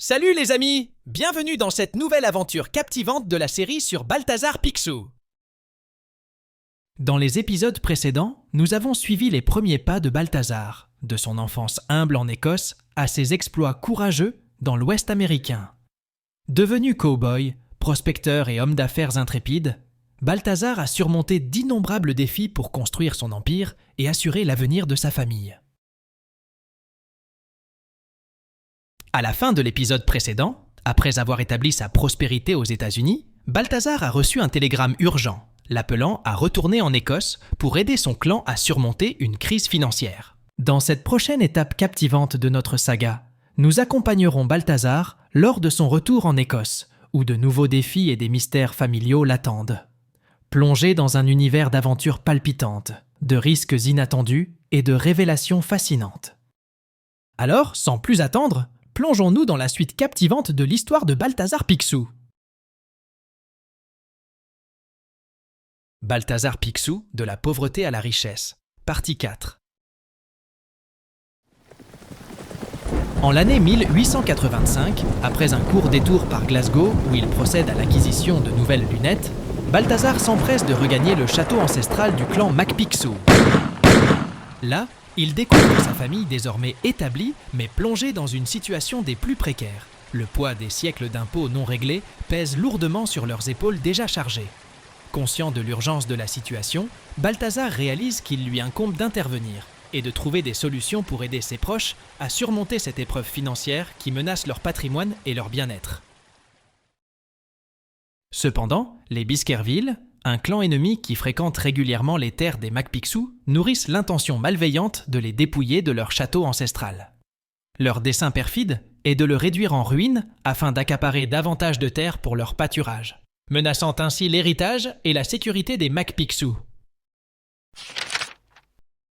Salut les amis! Bienvenue dans cette nouvelle aventure captivante de la série sur Balthazar Picsou. Dans les épisodes précédents, nous avons suivi les premiers pas de Balthazar, de son enfance humble en Écosse à ses exploits courageux dans l'Ouest américain. Devenu cow-boy, prospecteur et homme d'affaires intrépide, Balthazar a surmonté d'innombrables défis pour construire son empire et assurer l'avenir de sa famille. À la fin de l'épisode précédent, après avoir établi sa prospérité aux États-Unis, Balthazar a reçu un télégramme urgent, l'appelant à retourner en Écosse pour aider son clan à surmonter une crise financière. Dans cette prochaine étape captivante de notre saga, nous accompagnerons Balthazar lors de son retour en Écosse, où de nouveaux défis et des mystères familiaux l'attendent. Plongé dans un univers d'aventures palpitantes, de risques inattendus et de révélations fascinantes. Alors, sans plus attendre, plongeons-nous dans la suite captivante de l'histoire de Balthazar Picsou. Balthazar Picsou, de la pauvreté à la richesse, partie 4. En l'année 1885, après un court détour par Glasgow où il procède à l'acquisition de nouvelles lunettes, Balthazar s'empresse de regagner le château ancestral du clan MacPicsou. Là, il découvre sa famille désormais établie, mais plongée dans une situation des plus précaires. Le poids des siècles d'impôts non réglés pèse lourdement sur leurs épaules déjà chargées. Conscient de l'urgence de la situation, Balthazar réalise qu'il lui incombe d'intervenir et de trouver des solutions pour aider ses proches à surmonter cette épreuve financière qui menace leur patrimoine et leur bien-être. Cependant, les Biskerville, un clan ennemi qui fréquente régulièrement les terres des MacPicsou, nourrissent l'intention malveillante de les dépouiller de leur château ancestral. Leur dessein perfide est de le réduire en ruine afin d'accaparer davantage de terres pour leur pâturage, menaçant ainsi l'héritage et la sécurité des MacPicsou.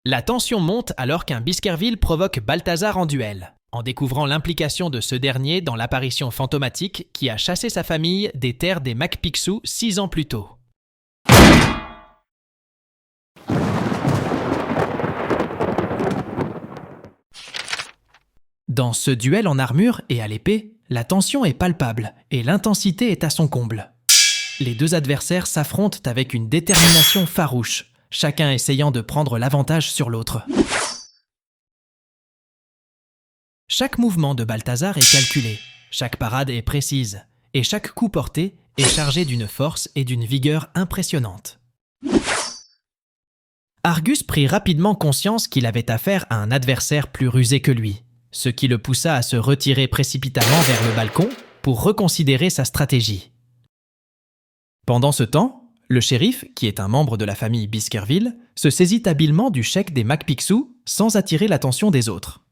La tension monte alors qu'un Biskerville provoque Balthazar en duel, en découvrant l'implication de ce dernier dans l'apparition fantomatique qui a chassé sa famille des terres des MacPicsou 6 ans plus tôt. Dans ce duel en armure et à l'épée, la tension est palpable et l'intensité est à son comble. Les deux adversaires s'affrontent avec une détermination farouche, chacun essayant de prendre l'avantage sur l'autre. Chaque mouvement de Balthazar est calculé, chaque parade est précise, et chaque coup porté est chargé d'une force et d'une vigueur impressionnantes. Argus prit rapidement conscience qu'il avait affaire à un adversaire plus rusé que lui, ce qui le poussa à se retirer précipitamment vers le balcon pour reconsidérer sa stratégie. Pendant ce temps, le shérif, qui est un membre de la famille Biskerville, se saisit habilement du chèque des MacPicsou sans attirer l'attention des autres.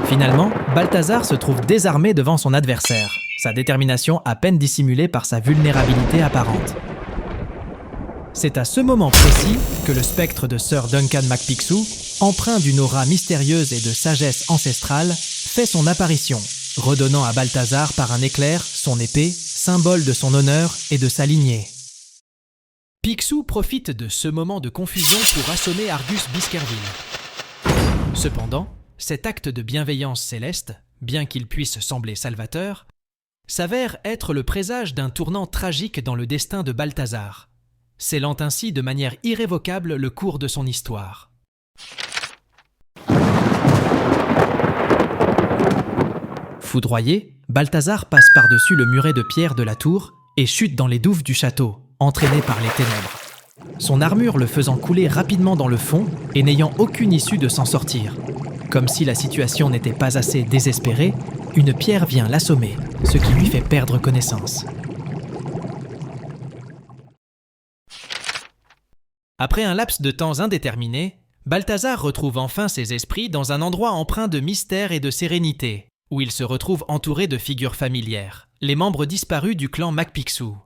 Finalement, Balthazar se trouve désarmé devant son adversaire, sa détermination à peine dissimulée par sa vulnérabilité apparente. C'est à ce moment précis que le spectre de Sir Duncan MacPicsou, empreint d'une aura mystérieuse et de sagesse ancestrale, fait son apparition, redonnant à Balthazar par un éclair son épée, symbole de son honneur et de sa lignée. Picsou profite de ce moment de confusion pour assommer Argus Biskerville. Cependant, cet acte de bienveillance céleste, bien qu'il puisse sembler salvateur, s'avère être le présage d'un tournant tragique dans le destin de Balthazar, scellant ainsi de manière irrévocable le cours de son histoire. Foudroyé, Balthazar passe par-dessus le muret de pierre de la tour et chute dans les douves du château, entraîné par les ténèbres. Son armure le faisant couler rapidement dans le fond et n'ayant aucune issue de s'en sortir. Comme si la situation n'était pas assez désespérée, une pierre vient l'assommer, ce qui lui fait perdre connaissance. Après un laps de temps indéterminé, Balthazar retrouve enfin ses esprits dans un endroit empreint de mystère et de sérénité, où il se retrouve entouré de figures familières, les membres disparus du clan MacPicsou.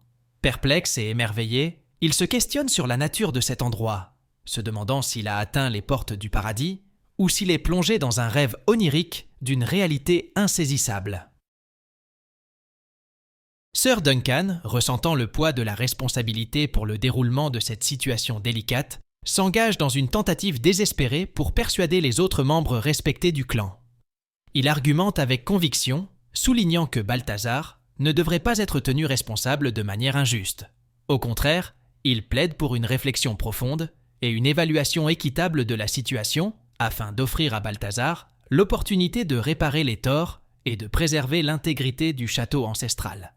Perplexe et émerveillé, il se questionne sur la nature de cet endroit, se demandant s'il a atteint les portes du paradis ou s'il est plongé dans un rêve onirique d'une réalité insaisissable. Sir Duncan, ressentant le poids de la responsabilité pour le déroulement de cette situation délicate, s'engage dans une tentative désespérée pour persuader les autres membres respectés du clan. Il argumente avec conviction, soulignant que Balthazar ne devrait pas être tenu responsable de manière injuste. Au contraire, il plaide pour une réflexion profonde et une évaluation équitable de la situation afin d'offrir à Balthazar l'opportunité de réparer les torts et de préserver l'intégrité du château ancestral.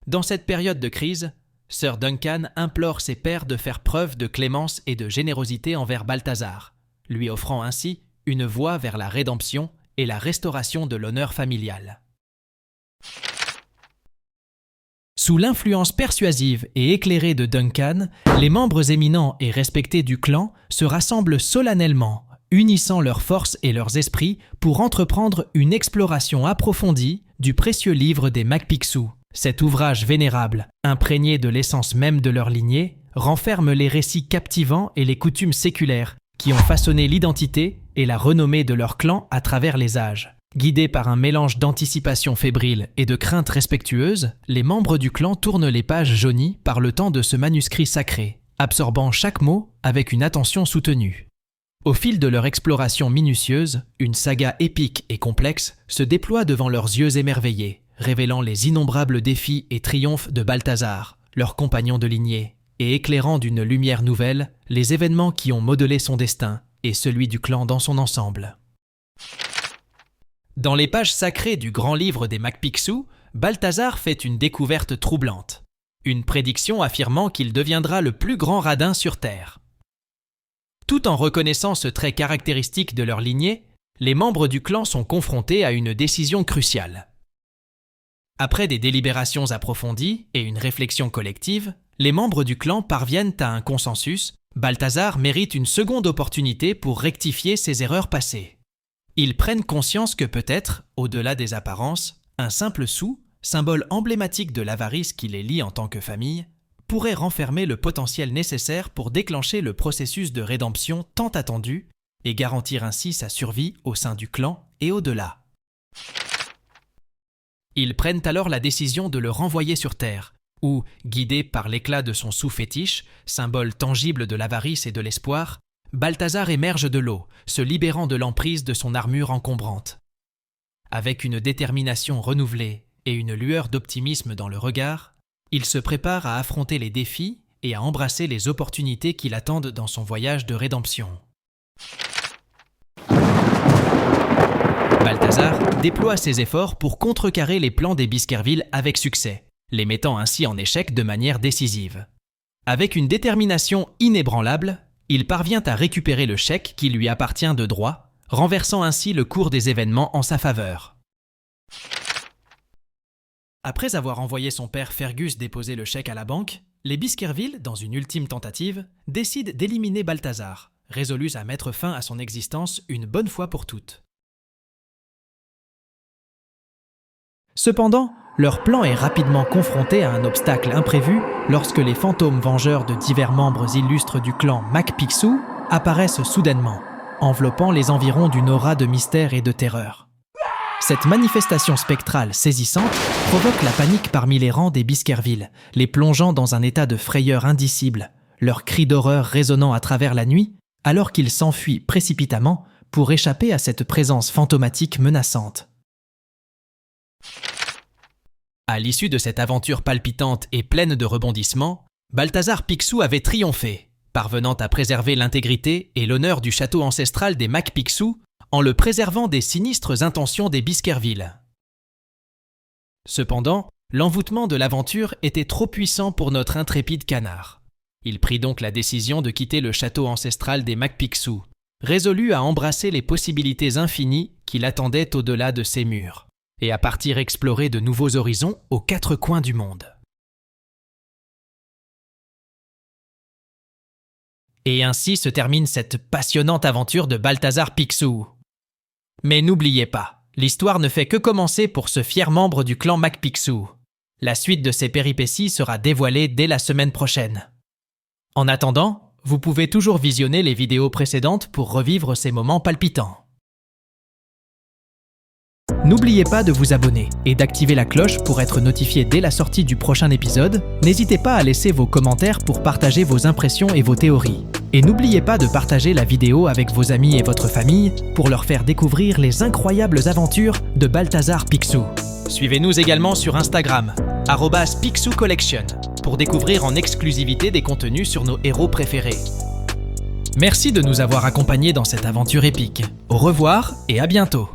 Dans cette période de crise, Sir Duncan implore ses pairs de faire preuve de clémence et de générosité envers Balthazar, lui offrant ainsi une voie vers la rédemption et la restauration de l'honneur familial. Sous l'influence persuasive et éclairée de Duncan, les membres éminents et respectés du clan se rassemblent solennellement, unissant leurs forces et leurs esprits pour entreprendre une exploration approfondie du précieux livre des Macpixous. Cet ouvrage vénérable, imprégné de l'essence même de leur lignée, renferme les récits captivants et les coutumes séculaires qui ont façonné l'identité et la renommée de leur clan à travers les âges. Guidés par un mélange d'anticipation fébrile et de crainte respectueuse, les membres du clan tournent les pages jaunies par le temps de ce manuscrit sacré, absorbant chaque mot avec une attention soutenue. Au fil de leur exploration minutieuse, une saga épique et complexe se déploie devant leurs yeux émerveillés, révélant les innombrables défis et triomphes de Balthazar, leur compagnon de lignée, et éclairant d'une lumière nouvelle les événements qui ont modelé son destin et celui du clan dans son ensemble. Dans les pages sacrées du grand livre des Macpixous, Balthazar fait une découverte troublante. Une prédiction affirmant qu'il deviendra le plus grand radin sur Terre. Tout en reconnaissant ce trait caractéristique de leur lignée, les membres du clan sont confrontés à une décision cruciale. Après des délibérations approfondies et une réflexion collective, les membres du clan parviennent à un consensus. Balthazar mérite une seconde opportunité pour rectifier ses erreurs passées. Ils prennent conscience que peut-être, au-delà des apparences, un simple sou, symbole emblématique de l'avarice qui les lie en tant que famille, pourrait renfermer le potentiel nécessaire pour déclencher le processus de rédemption tant attendu et garantir ainsi sa survie au sein du clan et au-delà. Ils prennent alors la décision de le renvoyer sur Terre, où, guidé par l'éclat de son sou fétiche, symbole tangible de l'avarice et de l'espoir, Balthazar émerge de l'eau, se libérant de l'emprise de son armure encombrante. Avec une détermination renouvelée et une lueur d'optimisme dans le regard, il se prépare à affronter les défis et à embrasser les opportunités qui l'attendent dans son voyage de rédemption. Balthazar déploie ses efforts pour contrecarrer les plans des Baskerville avec succès, les mettant ainsi en échec de manière décisive. Avec une détermination inébranlable, il parvient à récupérer le chèque qui lui appartient de droit, renversant ainsi le cours des événements en sa faveur. Après avoir envoyé son père Fergus déposer le chèque à la banque, les Baskerville, dans une ultime tentative, décident d'éliminer Balthazar, résolus à mettre fin à son existence une bonne fois pour toutes. Cependant, leur plan est rapidement confronté à un obstacle imprévu lorsque les fantômes vengeurs de divers membres illustres du clan Macpixous apparaissent soudainement, enveloppant les environs d'une aura de mystère et de terreur. Cette manifestation spectrale saisissante provoque la panique parmi les rangs des Baskerville, les plongeant dans un état de frayeur indicible, leurs cris d'horreur résonnant à travers la nuit, alors qu'ils s'enfuient précipitamment pour échapper à cette présence fantomatique menaçante. À l'issue de cette aventure palpitante et pleine de rebondissements, Balthazar Picsou avait triomphé, parvenant à préserver l'intégrité et l'honneur du château ancestral des Macpixous en le préservant des sinistres intentions des Baskerville. Cependant, l'envoûtement de l'aventure était trop puissant pour notre intrépide canard. Il prit donc la décision de quitter le château ancestral des Macpixous, résolu à embrasser les possibilités infinies qui l'attendaient au-delà de ses murs, et à partir explorer de nouveaux horizons aux quatre coins du monde. Et ainsi se termine cette passionnante aventure de Balthazar Picsou. Mais n'oubliez pas, l'histoire ne fait que commencer pour ce fier membre du clan Macpixous. La suite de ses péripéties sera dévoilée dès la semaine prochaine. En attendant, vous pouvez toujours visionner les vidéos précédentes pour revivre ces moments palpitants. N'oubliez pas de vous abonner et d'activer la cloche pour être notifié dès la sortie du prochain épisode. N'hésitez pas à laisser vos commentaires pour partager vos impressions et vos théories. Et n'oubliez pas de partager la vidéo avec vos amis et votre famille pour leur faire découvrir les incroyables aventures de Balthazar Picsou. Suivez-nous également sur Instagram, @PicsouCollection, pour découvrir en exclusivité des contenus sur nos héros préférés. Merci de nous avoir accompagnés dans cette aventure épique. Au revoir et à bientôt.